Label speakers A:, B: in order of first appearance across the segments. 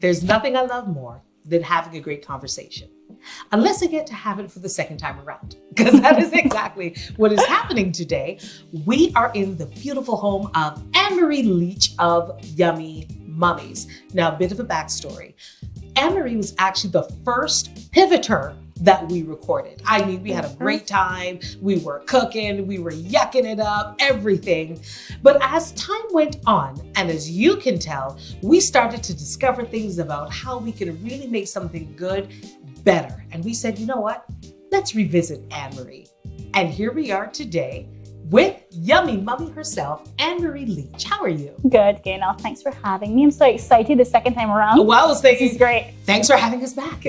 A: There's nothing I love more than having a great conversation. Unless I get to have it for the second time around, because that is exactly what is happening today. We are in the beautiful home of Annmarie Leach of Yummy Mummies. Now, a bit of a backstory. Annmarie was actually the first pivoter that we recorded. I mean, we had a great time. We were cooking, we were yucking it up, everything. But as time went on, and as you can tell, we started to discover things about how we can really make something good better. And we said, you know what? Let's revisit Annmarie. And here we are today with Yummy Mummy herself, Annmarie Leach. How are you?
B: Good, Gaynell. Thanks for having me. I'm so excited the second time around.
A: Oh, well, I was thinking,
B: this is great.
A: Thanks for having us back.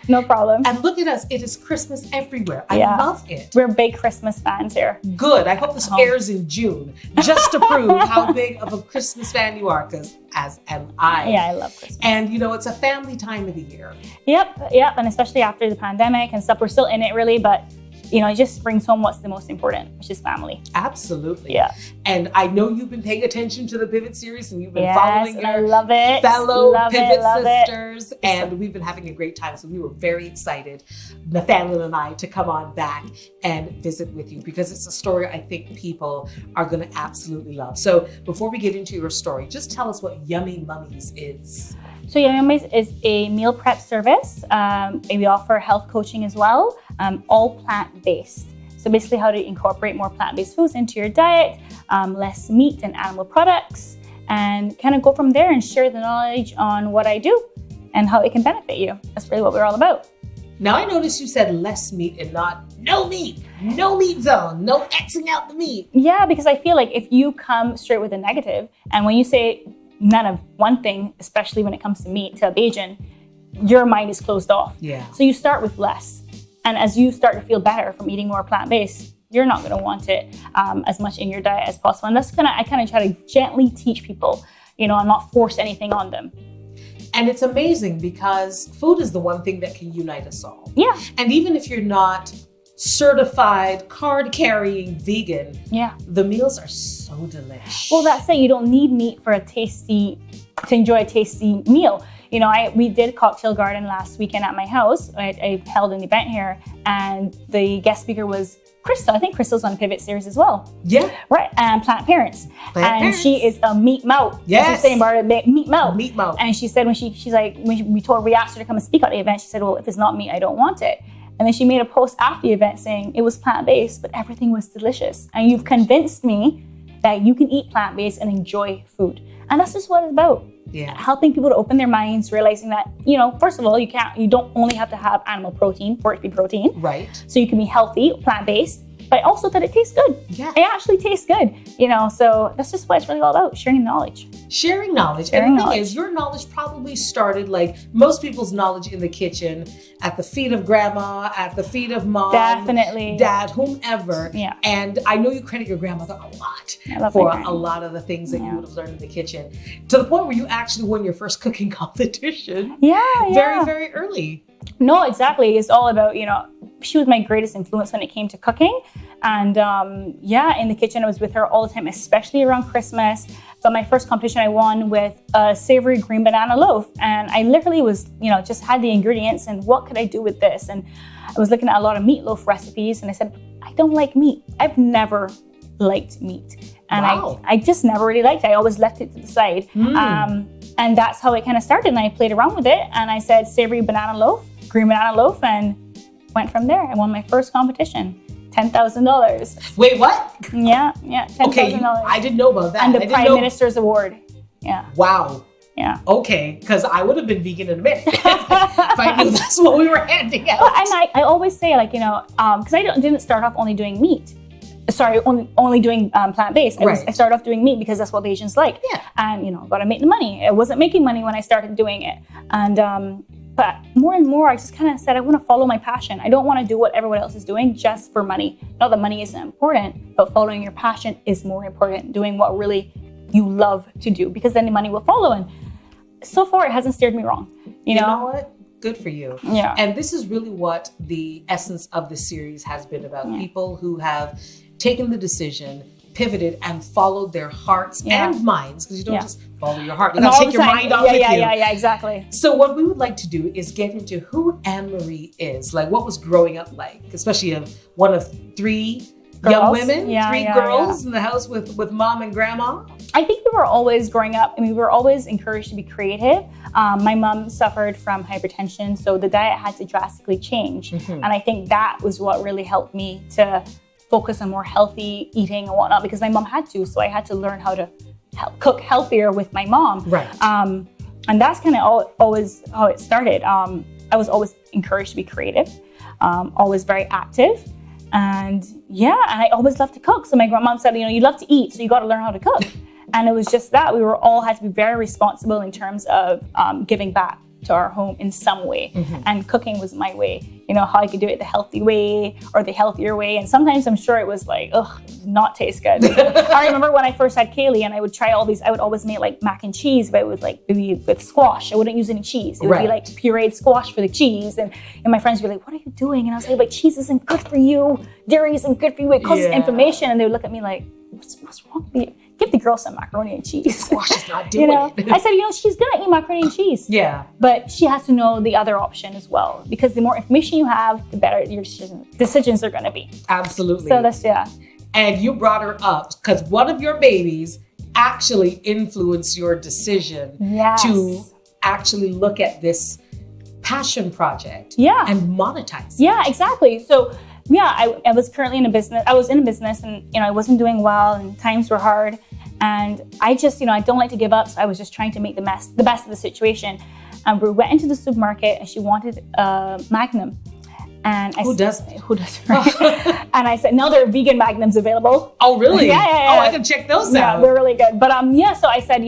B: No problem.
A: And look at us. It is Christmas everywhere. I love it.
B: We're big Christmas fans here.
A: Good. I hope this airs in June, just to prove how big of a Christmas fan you are, because as am I.
B: Yeah, I love Christmas.
A: And you know, it's a family time of the year.
B: Yep. And especially after the pandemic and stuff, we're still in it really, but you know, it just brings home what's the most important, which is family.
A: Absolutely.
B: Yeah.
A: And I know you've been paying attention to the Pivot series and you've been following your
B: I love it.
A: fellow Pivot
B: love
A: sisters. And we've been having a great time. So we were very excited, Nathaniel and I, to come on back and visit with you because it's a story I think people are going to absolutely love. So before we get into your story, just tell us what Yummy Mummies is.
B: So Yummy Mummies is a meal prep service. We offer health coaching as well, all plant-based. So basically how to incorporate more plant-based foods into your diet, less meat and animal products, and kind of go from there and share the knowledge on what I do and how it can benefit you. That's really what we're all about.
A: Now I noticed you said less meat and not no meat zone, no Xing out the meat.
B: Yeah, because I feel like if you come straight with a negative, and when you say none of one thing, especially when it comes to meat, to a Bajan, your mind is closed off.
A: Yeah.
B: So you start with less. And as you start to feel better from eating more plant-based, you're not going to want it as much in your diet as possible. And that's I kind of try to gently teach people, you know, and not force anything on them.
A: And it's amazing because food is the one thing that can unite us all.
B: Yeah.
A: And even if you're not certified, card-carrying vegan, the meals are so delicious.
B: Well, that's it. You don't need meat to enjoy a tasty meal. You know, we did Cocktail Garden last weekend at my house. I held an event here, and the guest speaker was Crystal. I think Crystal's on the Pivot series as well.
A: Yeah.
B: Right. And Plant Parents. She is a meat mouth.
A: Yes.
B: She's saying about meat mouth.
A: Meat mouth.
B: And she said she's like, when we asked her to come and speak at the event, she said, well, if it's not meat, I don't want it. And then she made a post after the event saying it was plant-based, but everything was delicious. And you've convinced me that you can eat plant-based and enjoy food. And that's just what it's about.
A: Yeah.
B: Helping people to open their minds, realizing that, you know, first of all, you don't only have to have animal protein for it to be protein.
A: Right.
B: So you can be healthy, plant-based, but also that it tastes good.
A: Yeah.
B: It actually tastes good, you know, so that's just what it's really all about, sharing knowledge.
A: Sharing knowledge. And the thing is, your knowledge probably started like most people's knowledge in the kitchen, at the feet of grandma, at the feet of mom,
B: definitely,
A: dad, whomever.
B: Yeah.
A: And I know you credit your grandmother a lot
B: for
A: a lot of the things that you would have learned in the kitchen, to the point where you actually won your first cooking competition.
B: Yeah.
A: Very, very early.
B: No, exactly. It's all about, you know, she was my greatest influence when it came to cooking. And in the kitchen, I was with her all the time, especially around Christmas. But my first competition I won with a savory green banana loaf. And I literally was, you know, just had the ingredients and what could I do with this? And I was looking at a lot of meatloaf recipes and I said, I don't like meat. I've never liked meat. And I just never really liked it. I always left it to the side. And that's how it kind of started. And I played around with it. And I said savory banana loaf, green banana loaf, and went from there. I won my first competition. $10,000.
A: Wait, what?
B: Yeah, $10,000.
A: Okay, I didn't know about that.
B: And the Prime Minister's Award. Yeah.
A: Wow.
B: Yeah.
A: Okay, because I would have been vegan in a minute if I knew that's what we were handing out.
B: Well, and I always say, like, you know, because I didn't start off only doing meat. Sorry, only doing plant-based. I started off doing meat because that's what the Asians like.
A: Yeah.
B: And, you know, got to make the money. I wasn't making money when I started doing it. And but more and more, I just kind of said, I want to follow my passion. I don't want to do what everyone else is doing just for money. Not that money isn't important, but following your passion is more important. Doing what really you love to do, because then the money will follow. And so far, it hasn't steered me wrong. You know
A: what? Good for you.
B: Yeah.
A: And this is really what the essence of the series has been about.
B: Yeah.
A: People who have taken the decision, pivoted, and followed their hearts and minds, because you don't just follow your heart. You got to take your mind on with you.
B: Yeah, exactly.
A: So what we would like to do is get into who Annmarie is. Like, what was growing up like, especially one of three young women, three girls in the house with mom and grandma.
B: I think we were always growing up, we were always encouraged to be creative. My mom suffered from hypertension, so the diet had to drastically change. And I think that was what really helped me to focus on more healthy eating and whatnot, because my mom had to, so I had to learn how to cook healthier with my mom.
A: Right.
B: And that's kind of always how it started. I was always encouraged to be creative, always very active. And I always loved to cook. So my grandma said, you love to eat, so you got to learn how to cook. And it was just that we had to be very responsible in terms of giving back to our home in some way. And cooking was my way, how I could do it the healthy way or the healthier way. And sometimes I'm sure it was like, not taste good. I remember when I first had Kaylee and I would try all these, I would always make like mac and cheese, but it was like maybe with squash. I wouldn't use any cheese. It would be like pureed squash for the cheese. And my friends would be like, what are you doing? And I was like, cheese isn't good for you. Dairy isn't good for you. It causes inflammation. And they would look at me like, what's wrong with you? Give the girl some macaroni and cheese.
A: Squash is not doing it.
B: I said, she's gonna eat macaroni and cheese.
A: Yeah.
B: But she has to know the other option as well, because the more information you have, the better your decisions are gonna be.
A: Absolutely.
B: So that's
A: And you brought her up because one of your babies actually influenced your decision to actually look at this passion project and monetize it.
B: Yeah, exactly. So I was currently in a business. I was in a business and, I wasn't doing well and times were hard. And I just, I don't like to give up. So I was just trying to make the best of the situation. And we went into the supermarket and she wanted a Magnum. And
A: Who does,
B: right? And I said, no, there are vegan Magnums available.
A: Oh, really?
B: Yeah.
A: Oh, I can check those out.
B: Yeah, they're really good. But so I said,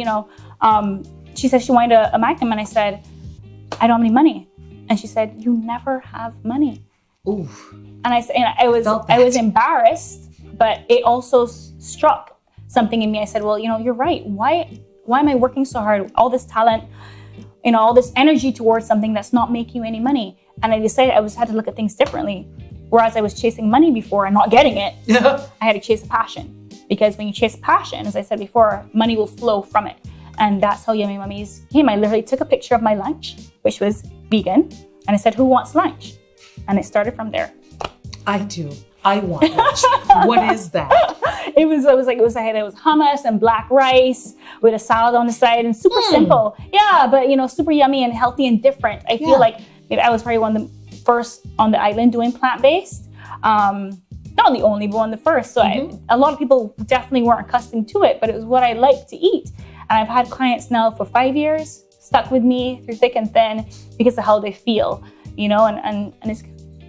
B: she said she wanted a Magnum. And I said, I don't have any money. And she said, you never have money.
A: Ooh.
B: And I was embarrassed, but it also struck something in me. I said, well, you're right. Why am I working so hard? All this talent, all this energy towards something that's not making you any money. And I decided I had to look at things differently. Whereas I was chasing money before and not getting it, I had to chase a passion. Because when you chase a passion, as I said before, money will flow from it. And that's how Yummy Mummies came. I literally took a picture of my lunch, which was vegan. And I said, who wants lunch? And it started from there.
A: I do. I want lunch. What is that?
B: It was hummus and black rice with a salad on the side and super simple. Yeah, but super yummy and healthy and different. I feel like maybe I was probably one of the first on the island doing plant-based. Not the only, but one of the first. So a lot of people definitely weren't accustomed to it, but it was what I liked to eat. And I've had clients now for 5 years, stuck with me through thick and thin because of how they feel, and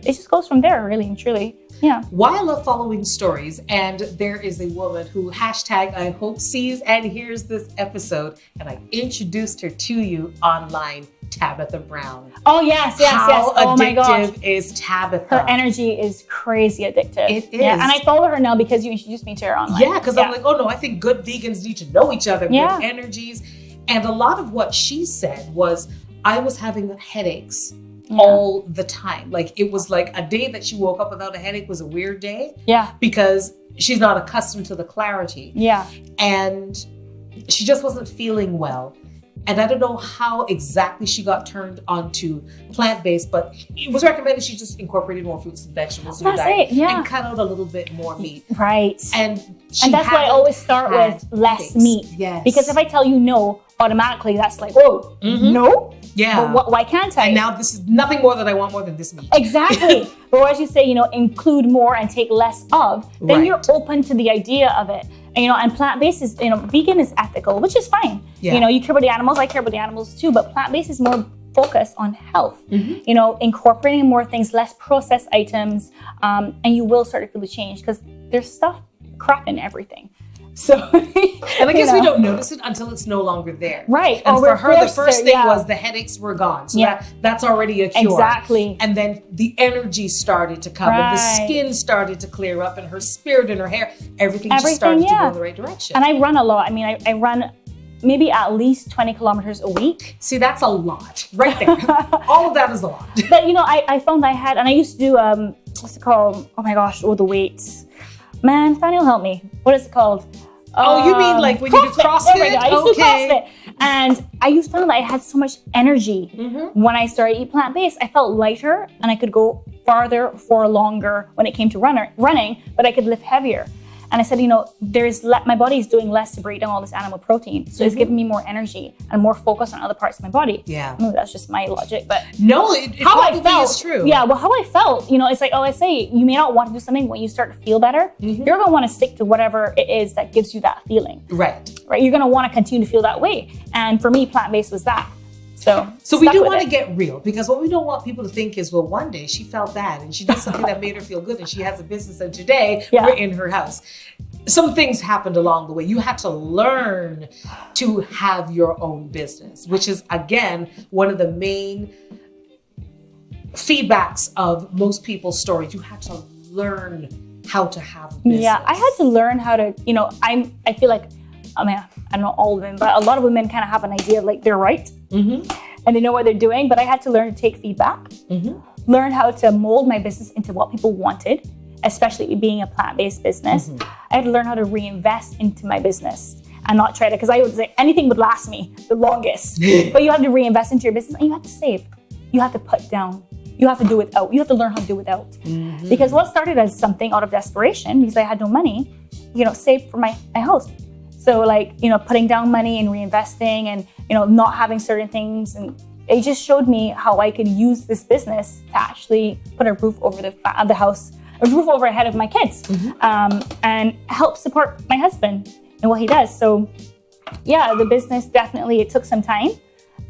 B: it just goes from there, really and truly. Yeah.
A: Why I love following stories, and there is a woman who I hope sees and hears this episode, and I introduced her to you online, Tabitha Brown.
B: Oh, yes.
A: How
B: Oh my gosh.
A: addictive is Tabitha?
B: Her energy is crazy addictive.
A: It is.
B: Yeah, and I follow her now because you introduced me to her online.
A: Yeah, because I'm like, oh no, I think good vegans need to know each other, good energies. And a lot of what she said was, I was having headaches all the time. Like, it was like a day that she woke up without a headache was a weird day.
B: Yeah.
A: Because she's not accustomed to the clarity.
B: Yeah.
A: And she just wasn't feeling well. And I don't know how exactly she got turned onto plant-based, but it was recommended she just incorporated more fruits and vegetables in her diet and cut out a little bit more meat.
B: Right.
A: And
B: that's why I always start with less meat.
A: Yes.
B: Because if I tell you no, automatically that's like, whoa, no?
A: Yeah.
B: But why can't I?
A: And now this is nothing more that I want more than this meat.
B: Exactly. But as you say, include more and take less of, then you're open to the idea of it. And plant-based is, vegan is ethical, which is fine. Yeah. You care about the animals, I care about the animals too, but plant-based is more focused on health. Incorporating more things, less processed items, and you will start to feel the change because there's crap in everything. So,
A: and I guess we don't notice it until it's no longer there.
B: Right.
A: And for her, the first thing was the headaches were gone. So that's already a cure.
B: Exactly.
A: And then the energy started to come and the skin started to clear up and her spirit and her hair, everything just started to go in the right direction.
B: And I run a lot. I mean, I run maybe at least 20 kilometers a week.
A: See, that's a lot right there. All of that is a lot.
B: But, I found I had, and I used to do, what's it called? Oh my gosh, the weights. Man, Fanny will help me. What is it called?
A: Oh, you mean like when you do CrossFit?
B: There we go. I used to do CrossFit. And I used to find that I had so much energy when I started eating plant-based. I felt lighter and I could go farther for longer when it came to running, but I could lift heavier. And I said, my body is doing less to break down all this animal protein. So it's giving me more energy and more focus on other parts of my body.
A: Yeah.
B: Maybe that's just my logic, but
A: no, it probably is true.
B: Yeah, well, how I felt, it's like, I say, you may not want to do something when you start to feel better. You're going to want to stick to whatever it is that gives you that feeling.
A: Right.
B: You're going to want to continue to feel that way. And for me, plant-based was that. So
A: we do want to get real, because what we don't want people to think is, well, one day she felt bad and she did something that made her feel good and she has a business, and today we're in her house. Some things happened along the way. You had to learn to have your own business, which is, again, one of the main feedbacks of most people's stories. You had to learn how to have a business.
B: Yeah, I had to learn how to, I feel like, I don't know all of them, but a lot of women kind of have an idea like they're right and they know what they're doing. But I had to learn to take feedback, learn how to mold my business into what people wanted, especially being a plant-based business. I had to learn how to reinvest into my business and not try to, because I would say anything would last me the longest, but you have to reinvest into your business and you have to save. You have to put down. You have to do without. You have to learn how to do without. Because what started as something out of desperation, because I had no money, save for my house. So putting down money and reinvesting and, not having certain things. And it just showed me how I could use this business to actually put a roof over the house, a roof over the head of my kids, and help support my husband and what he does. So yeah, the business definitely, it took some time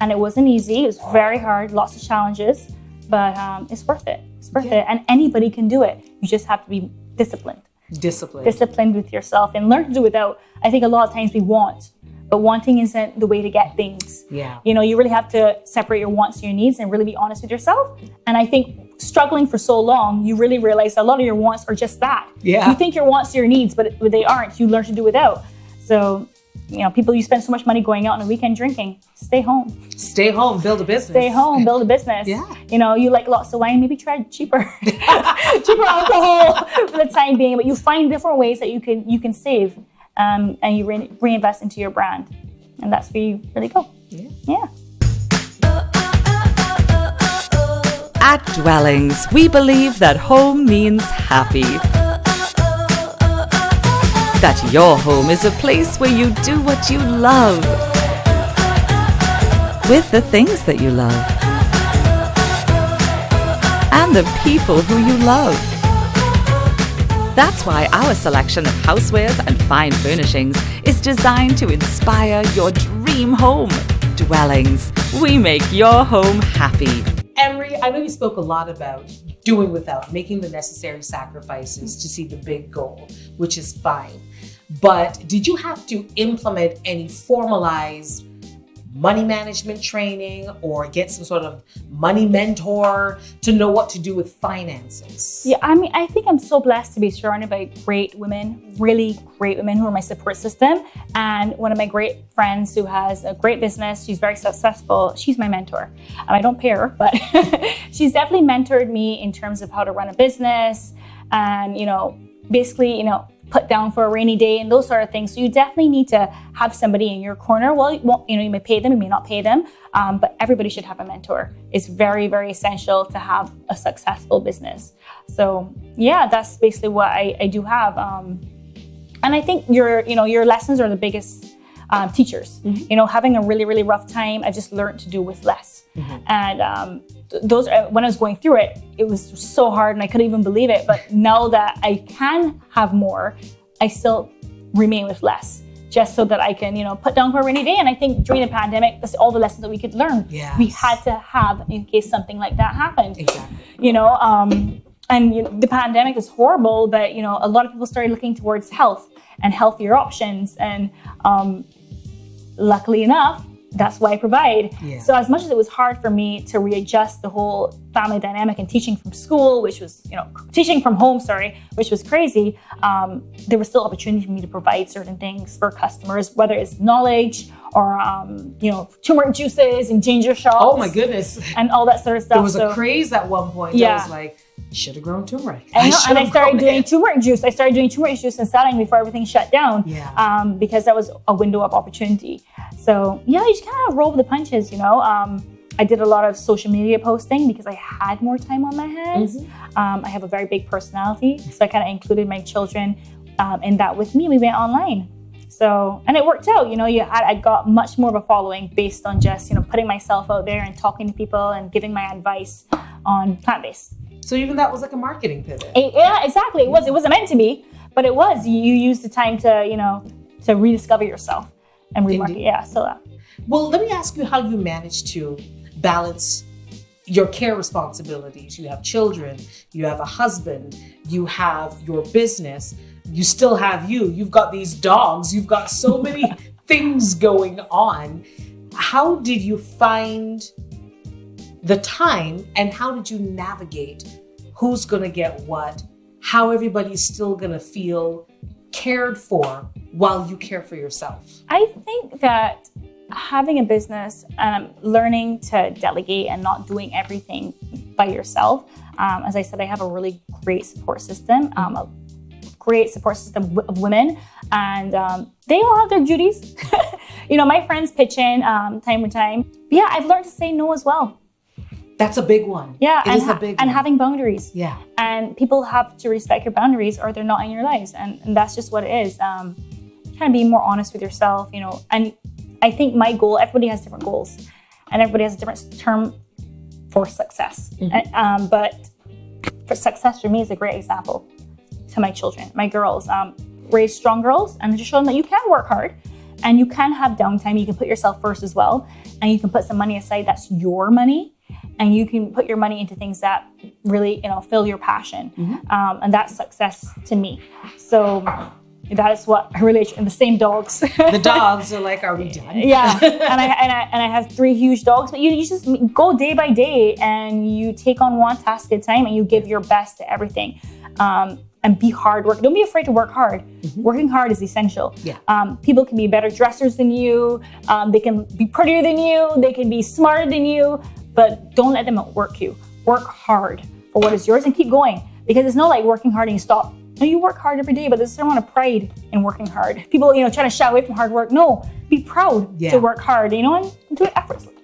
B: and it wasn't easy. It was very hard, lots of challenges, but it's worth it. It's worth it. And anybody can do it. You just have to be disciplined. Disciplined with yourself and learn to do without. I think a lot of times we want, but wanting isn't the way to get things.
A: Yeah.
B: You really have to separate your wants and your needs and really be honest with yourself. And I think struggling for so long, you really realize a lot of your wants are just that.
A: Yeah.
B: You think your wants are your needs, but they aren't. You learn to do without. So, people, you spend so much money going out on a weekend drinking. Stay home.
A: Stay home, build a business.
B: Stay home, build a business.
A: Yeah.
B: You like lots of wine, maybe try cheaper alcohol for the time being, but you find different ways that you can save and you reinvest into your brand. And that's where you really go. Yeah.
C: At Dwellings, we believe that home means happy. That your home is a place where you do what you love, with the things that you love, and the people who you love. That's why our selection of housewares and fine furnishings is designed to inspire your dream home. Dwellings, we make your home happy.
A: Annmarie, I know you spoke a lot about doing without, making the necessary sacrifices to see the big goal, which is fine. But did you have to implement any formalized money management training or get some sort of money mentor to know what to do with finances?
B: Yeah, I think I'm so blessed to be surrounded by great women, really great women who are my support system. And one of my great friends who has a great business, she's very successful, she's my mentor. And I don't pay her, but she's definitely mentored me in terms of how to run a business and, basically, put down for a rainy day and those sort of things. So you definitely need to have somebody in your corner. Well, you may pay them, you may not pay them, but everybody should have a mentor. It's very, very essential to have a successful business. So yeah, that's basically what I do have. And I think your lessons are the biggest teachers. Having a really, really rough time, I just learned to do with less. And those, when I was going through it, it was so hard and I couldn't even believe it. But now that I can have more, I still remain with less, just so that I can, put down for a rainy day. And I think during the pandemic, that's all the lessons that we could learn.
A: Yes.
B: We had to have in case something like that happened.
A: Exactly.
B: And the pandemic is horrible, but a lot of people started looking towards health and healthier options. And luckily enough, that's why I provide.
A: Yeah.
B: So as much as it was hard for me to readjust the whole family dynamic and teaching from school, which was, teaching from home, which was crazy, there was still opportunity for me to provide certain things for customers, whether it's knowledge or, turmeric juices and ginger shots.
A: Oh my goodness.
B: And all that sort of stuff.
A: There was a craze at one point.
B: Yeah.
A: That was like, should have grown turmeric.
B: I started doing turmeric juice. I started doing turmeric juice and selling before everything shut down.
A: Yeah.
B: Because that was a window of opportunity. So yeah, you just kind of roll with the punches, I did a lot of social media posting because I had more time on my hands. I have a very big personality, so I kind of included my children in that with me. We went online. So, and it worked out, I got much more of a following based on just, putting myself out there and talking to people and giving my advice on plant-based.
A: So even that was like a marketing pivot.
B: Yeah, exactly. It wasn't meant to be, but it was. You used the time to rediscover yourself and remarket. Yeah, so that.
A: Well, let me ask you how you managed to balance your care responsibilities. You have children, you have a husband, you have your business, you still have you've got these dogs, you've got so many things going on. How did you find the time and how did you navigate who's going to get what, how everybody's still going to feel cared for while you care for yourself?
B: I think that having a business and learning to delegate and not doing everything by yourself. As I said, I have a really great support system, a great support system of women, and they all have their duties. My friends pitch in time to time. But yeah, I've learned to say no as well.
A: That's a big one.
B: Yeah,
A: it is a big one.
B: And having boundaries.
A: Yeah.
B: And people have to respect your boundaries or they're not in your lives. And that's just what it is. Kind of being more honest with yourself, and I think my goal, everybody has different goals and everybody has a different term for success. But for success for me is a great example to my children, my girls, raise strong girls and just show them that you can work hard and you can have downtime. You can put yourself first as well. And you can put some money aside that's your money. And you can put your money into things that really, fill your passion. And that's success to me. So that is what I relate to. And the same dogs.
A: The dogs are like, are we done?
B: Yeah. And I have 3 huge dogs, but you just go day by day and you take on one task at a time and you give your best to everything. And be hard work. Don't be afraid to work hard. Working hard is essential.
A: Yeah.
B: People can be better dressers than you. They can be prettier than you. They can be smarter than you. But don't let them outwork you. Work hard for what is yours and keep going. Because it's not like working hard and you stop. No, you work hard every day, but there's a certain amount of pride in working hard. People, try to shy away from hard work. No, be proud to work hard, and do it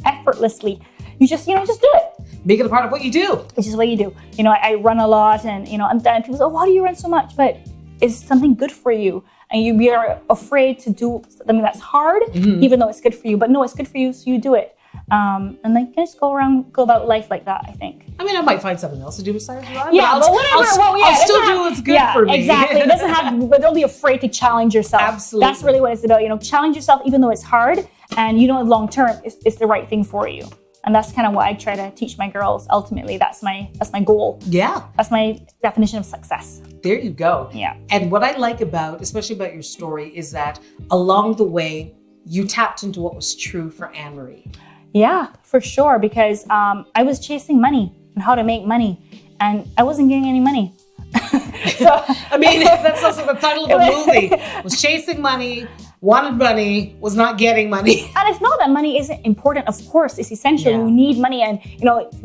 B: effortlessly. You just, just do it.
A: Make it a part of what you do.
B: It's just what you do. I run a lot and, and people say, oh, why do you run so much? But it's something good for you. And you are afraid to do something that's hard, even though it's good for you. But no, it's good for you, so you do it. And just go about life like that, I think.
A: I might find something else to do besides run.
B: Yeah, but whatever.
A: I'll still do what's good for me.
B: Exactly. It doesn't have, but don't be afraid to challenge yourself.
A: Absolutely.
B: That's really what it's about. Challenge yourself even though it's hard, and long term, it's the right thing for you. And that's kind of what I try to teach my girls. Ultimately, that's my goal.
A: Yeah.
B: That's my definition of success.
A: There you go.
B: Yeah.
A: And what I like especially about your story, is that along the way, you tapped into what was true for Annmarie.
B: Yeah, for sure. Because I was chasing money and how to make money, and I wasn't getting any money.
A: That's also the title of the movie. Was chasing money, wanted money, was not getting money.
B: And it's not that money isn't important. Of course, it's essential.
A: Yeah.
B: You need money. And,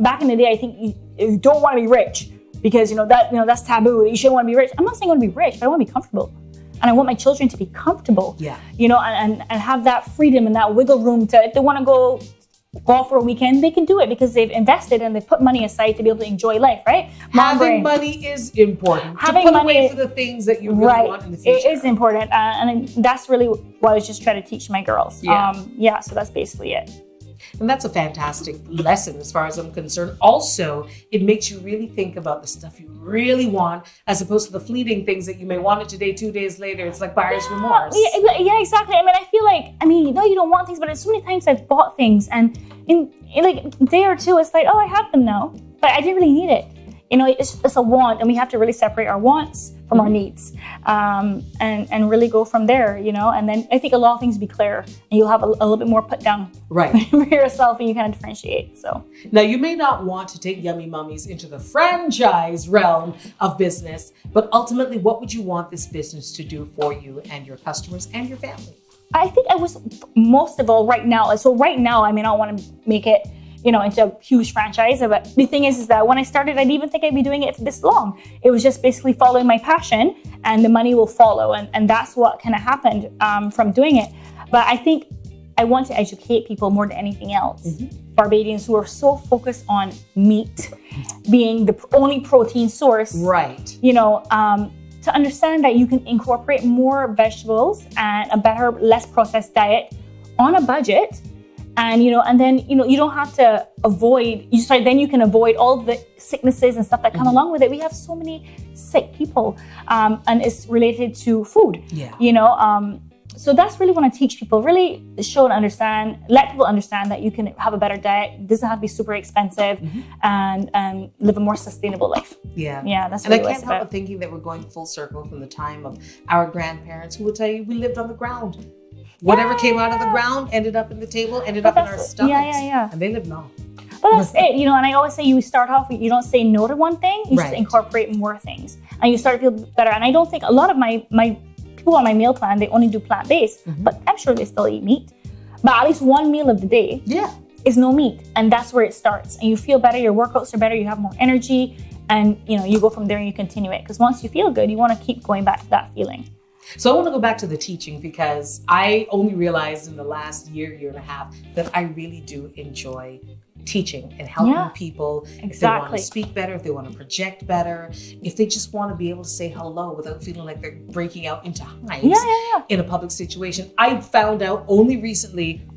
B: back in the day, I think you don't want to be rich because, that's taboo. You shouldn't want to be rich. I'm not saying I want to be rich, but I want to be comfortable. And I want my children to be comfortable.
A: Yeah.
B: And have that freedom and that wiggle room to, if they want to go off for a weekend, they can do it because they've invested and they've put money aside to be able to enjoy life, right?
A: Having money is important.
B: Having
A: to put
B: money
A: away for the things that you really want in the future.
B: It is important. And that's really what I was just trying to teach my girls.
A: Yeah.
B: So that's basically it.
A: And that's a fantastic lesson as far as I'm concerned. Also, it makes you really think about the stuff you really want as opposed to the fleeting things that you may want it today, 2 days later. It's like buyer's remorse.
B: Yeah, exactly. I feel like, you don't want things, but it's so many times I've bought things and in like a day or two, it's like, oh, I have them now, but I didn't really need it. It's a want, and we have to really separate our wants from our needs, and really go from there, and then I think a lot of things will be clear, and you'll have a little bit more put down
A: right
B: for yourself, and you kind of differentiate. So
A: now you may not want to take Yummy Mummies into the franchise realm of business, but ultimately, what would you want this business to do for you and your customers and your family?
B: I think I was most of all right now. So right now, I mean, I don't want to make it, into a huge franchise. But the thing is that when I started, I didn't even think I'd be doing it for this long. It was just basically following my passion, and the money will follow. And that's what kind of happened from doing it. But I think I want to educate people more than anything else. Barbadians who are so focused on meat being the only protein source.
A: Right.
B: To understand that you can incorporate more vegetables and a better, less processed diet on a budget. And then you don't have to avoid, then you can avoid all the sicknesses and stuff that come along with it. We have so many sick people, and it's related to food.
A: Yeah.
B: So that's really want to teach people, really show and understand, let people understand that you can have a better diet. It doesn't have to be super expensive, and live a more sustainable life.
A: Yeah.
B: Yeah, that's
A: really
B: what
A: I can't help but thinking that we're going full circle from the time of our grandparents who would tell you we lived on the ground. Whatever came out of the ground ended up in the table, ended up in our stomachs.
B: Yeah.
A: And they live long.
B: But that's it, and I always say you start off, you don't say no to one thing, you just
A: Right.
B: incorporate more things. And you start to feel better. And I don't think a lot of my people on my meal plan, they only do plant-based, but I'm sure they still eat meat. But at least one meal of the day is no meat. And that's where it starts. And you feel better, your workouts are better, you have more energy, and you go from there and you continue it. Because once you feel good, you want to keep going back to that feeling.
A: So I want to go back to the teaching, because I only realized in the last year and a half that I really do enjoy teaching and helping people. If they want to speak better, if they want to project better, if they just want to be able to say hello without feeling like they're breaking out into hives in a public situation. I found out only recently,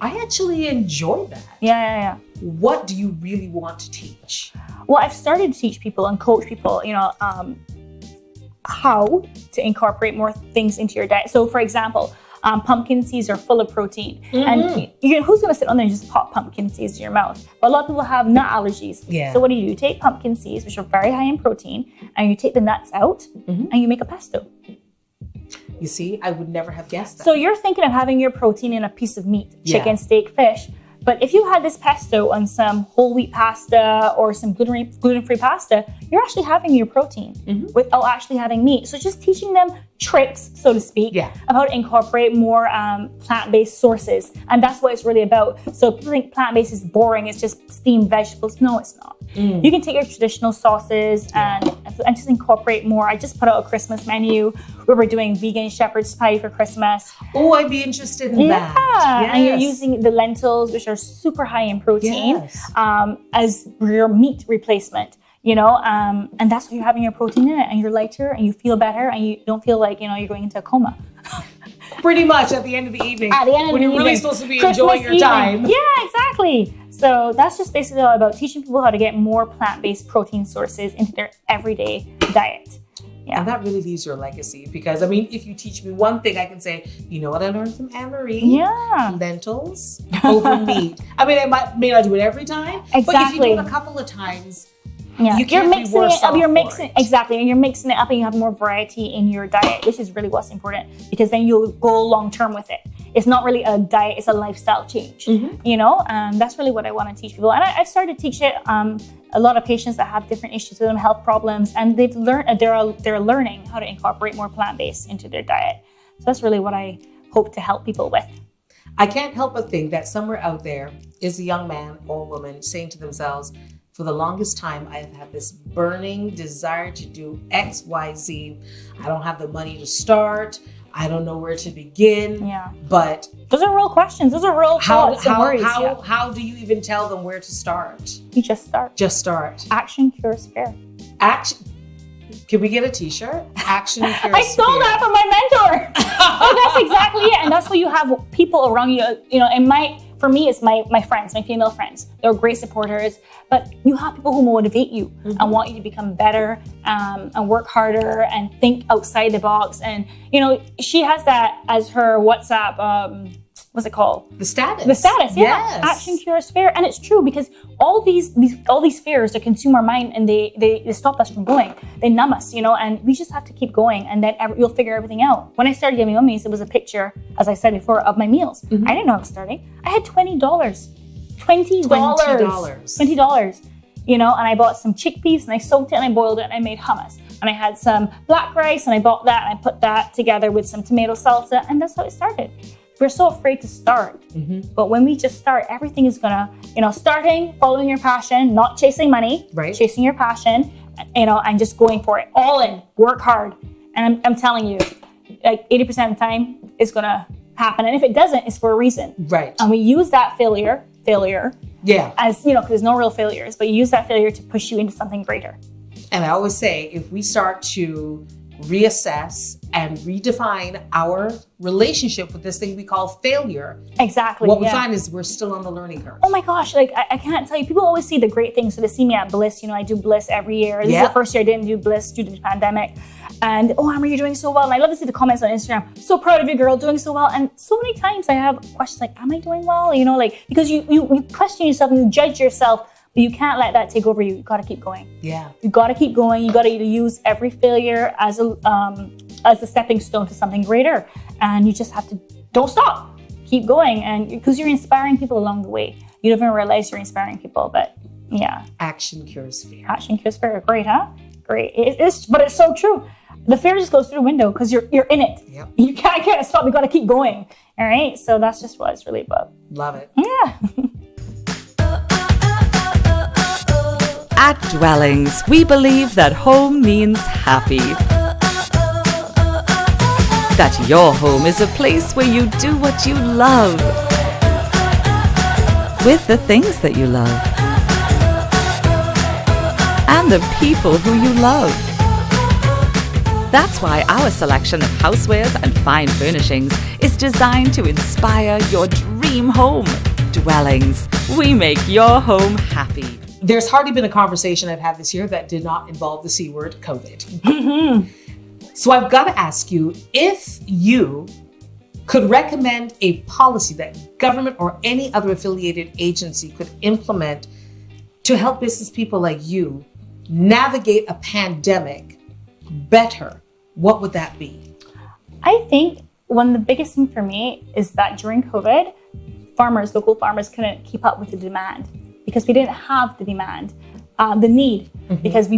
A: I actually enjoy that.
B: Yeah.
A: What do you really want to teach?
B: Well, I've started to teach people and coach people, how to incorporate more things into your diet. So for example, pumpkin seeds are full of protein. And who's going to sit on there and just pop pumpkin seeds in your mouth? But a lot of people have nut allergies.
A: Yeah.
B: So what do? You take pumpkin seeds, which are very high in protein, and you take the nuts out and you make a pesto.
A: You see, I would never have guessed that.
B: So you're thinking of having your protein in a piece of meat, chicken, steak, fish. But if you had this pesto on some whole wheat pasta or some gluten-free pasta, you're actually having your protein without actually having meat. So just teaching them tricks, so to speak, of how to incorporate more plant-based sources. And that's what it's really about. So people think plant-based is boring. It's just steamed vegetables. No, it's not. You can take your traditional sauces and just incorporate more. I just put out a Christmas menu where we're doing vegan shepherd's pie for Christmas.
A: Oh, I'd be interested in that. Yes.
B: And you're using the lentils, which are super high in protein, as your meat replacement. And that's why you're having your protein in it, and you're lighter, and you feel better, and you don't feel like you're going into a coma.
A: Pretty much at the end of the evening, when you're really supposed to be
B: Christmas
A: enjoying your time.
B: Yeah, exactly. So that's just basically all about teaching people how to get more plant-based protein sources into their everyday diet. Yeah.
A: And that really leaves your legacy, because if you teach me one thing, I can say, you know what I learned from Annmarie?
B: Yeah.
A: Lentils over meat. I may not do it every time, but if you do it a couple of times, you can't be worse off.
B: Exactly, and you're mixing it up, and you have more variety in your diet, which is really what's important, because then you'll go long term with it. It's not really a diet; it's a lifestyle change. And that's really what I want to teach people. And I've started to teach it. A lot of patients that have different issues with them, health problems, and they've learned they're learning how to incorporate more plant-based into their diet. So that's really what I hope to help people with.
A: I can't help but think that somewhere out there is a young man or woman saying to themselves, for the longest time, I have had this burning desire to do X, Y, Z. I don't have the money to start. I don't know where to begin.
B: Yeah.
A: But
B: those are real questions. Those are real thoughts and worries.
A: How do you even tell them where to start?
B: You just start.
A: Just start.
B: Action cures fear.
A: Action. Can we get a t-shirt? Action cures fear.
B: I stole that from my mentor. That's exactly it. And that's why you have people around you. For me, it's my friends, my female friends. They're great supporters, but you have people who motivate you and want you to become better and work harder and think outside the box. And, she has that as her WhatsApp what's it called?
A: The status.
B: The status, yeah.
A: Yes.
B: Action cures fear. And it's true because all these fears that consume our mind and they stop us from going. They numb us, and we just have to keep going and then you'll figure everything out. When I started Yummy Mummies, it was a picture, as I said before, of my meals. I didn't know I was starting. I had $20. $20. $20. And I bought some chickpeas and I soaked it and I boiled it and I made hummus. And I had some black rice and I bought that and I put that together with some tomato salsa, and that's how it started. We're so afraid to start. But when we just start, everything is gonna, starting, following your passion, not chasing money,
A: right?
B: Chasing your passion, and just going for it, all in, work hard. And I'm telling you, like 80% of the time it's gonna happen. And if it doesn't, it's for a reason.
A: Right.
B: And we use that failure,
A: yeah,
B: as, because there's no real failures, but you use that failure to push you into something greater.
A: And I always say, if we start to reassess and redefine our relationship with this thing we call failure,
B: exactly,
A: what we find is we're still on the learning curve.
B: Oh my gosh, like I can't tell you, people always see the great things. So they see me at Bliss, I do Bliss every year. This is the first year I didn't do Bliss due to the pandemic. And, Annmarie, you're doing so well. And I love to see the comments on Instagram. So proud of you, girl, doing so well. And so many times I have questions like, am I doing well? Because you question yourself and you judge yourself. But you can't let that take over you. You got to keep going.
A: Yeah.
B: You got to keep going. You got to use every failure as a stepping stone to something greater. And you just have to, don't stop. Keep going. And because you're inspiring people along the way. You don't even realize you're inspiring people, but yeah.
A: Action cures fear.
B: Action cures fear. Great, huh? Great. But it's so true. The fear just goes through the window because you're in it.
A: Yep. You
B: can't stop. You got to keep going. All right. So that's just what it's really about.
A: Love it.
B: Yeah.
C: At Dwellings, we believe that home means happy. That your home is a place where you do what you love. With the things that you love. And the people who you love. That's why our selection of housewares and fine furnishings is designed to inspire your dream home. Dwellings, we make your home happy.
A: There's hardly been a conversation I've had this year that did not involve the C word, COVID. So I've got to ask you, if you could recommend a policy that government or any other affiliated agency could implement to help business people like you navigate a pandemic better, what would that be?
B: I think one of the biggest things for me is that during COVID, local farmers couldn't keep up with the demand. Because we didn't have the demand, the need, because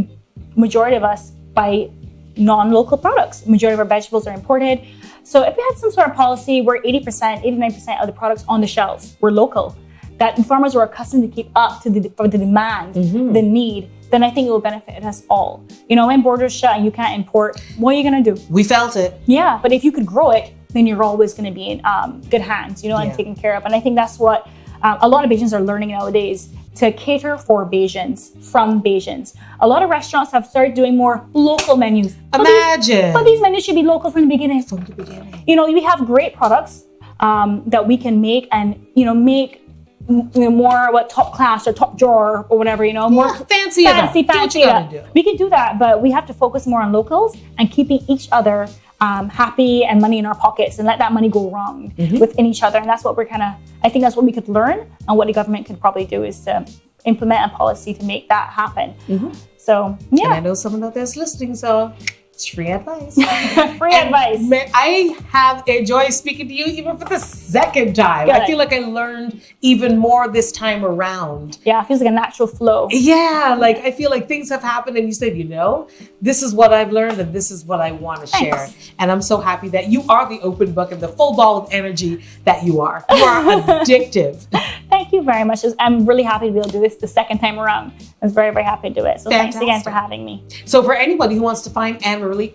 B: majority of us buy non-local products. Majority of our vegetables are imported. So if we had some sort of policy where 80%, 89% of the products on the shelves were local, that farmers were accustomed to keep up to for the demand, the need, then I think it will benefit us all. When borders shut and you can't import, what are you going to do?
A: We felt it.
B: Yeah, but if you could grow it, then you're always going to be in good hands, and taken care of. And I think that's what a lot of Bajans are learning nowadays, to cater for Bajans, from Bajans. A lot of restaurants have started doing more local menus.
A: Imagine.
B: But these menus should be local from the beginning.
A: From the beginning.
B: We have great products that we can make and, make more top class or top drawer or whatever, more
A: fancy.
B: We can do that, but we have to focus more on locals and keeping each other happy and money in our pockets, and let that money go wrong within each other. And that's what I think that's what we could learn, and what the government could probably do is to implement a policy to make that happen. So, yeah.
A: And I know someone out there's listening, so it's free advice.
B: Advice.
A: I have enjoyed speaking to you even for the second time.
B: Good.
A: I feel like I learned even more this time around.
B: Yeah, it feels like a natural flow.
A: Yeah, I feel like things have happened and you said, this is what I've learned and this is what I want to share. And I'm so happy that you are the open book and the full ball of energy that you are. You are addictive.
B: Thank you very much. I'm really happy to be able to do this the second time around. I was very, very happy to do it. So Thanks again for having me.
A: So for anybody who wants to find Annmarie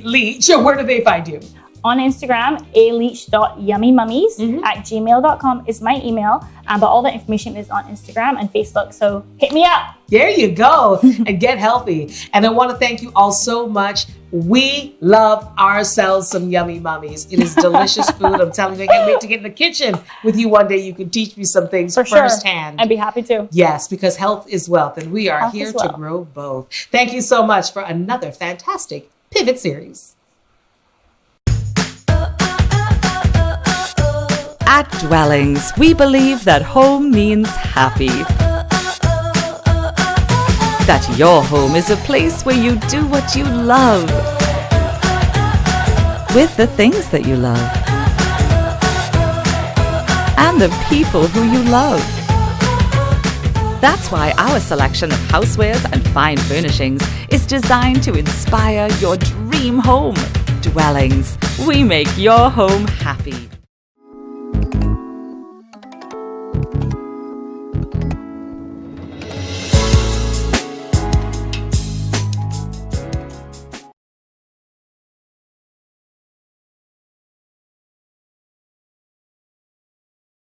A: Leach, where do they find you?
B: On Instagram, aleach.yummymummies@gmail.com is my email. But all the information is on Instagram and Facebook. So hit me up.
A: There you go. And get healthy. And I want to thank you all so much. We love ourselves some Yummy Mummies. It is delicious food. I'm telling you, I can't wait to get in the kitchen with you one day. You can teach me some things firsthand.
B: Sure. I'd be happy to.
A: Yes, because health is wealth, and we are here to grow both. Thank you so much for another fantastic Pivot series.
C: At Dwellings, we believe that home means happy. That your home is a place where you do what you love, with the things that you love, and the people who you love. That's why our selection of housewares and fine furnishings is designed to inspire your dream home. Dwellings, we make your home happy.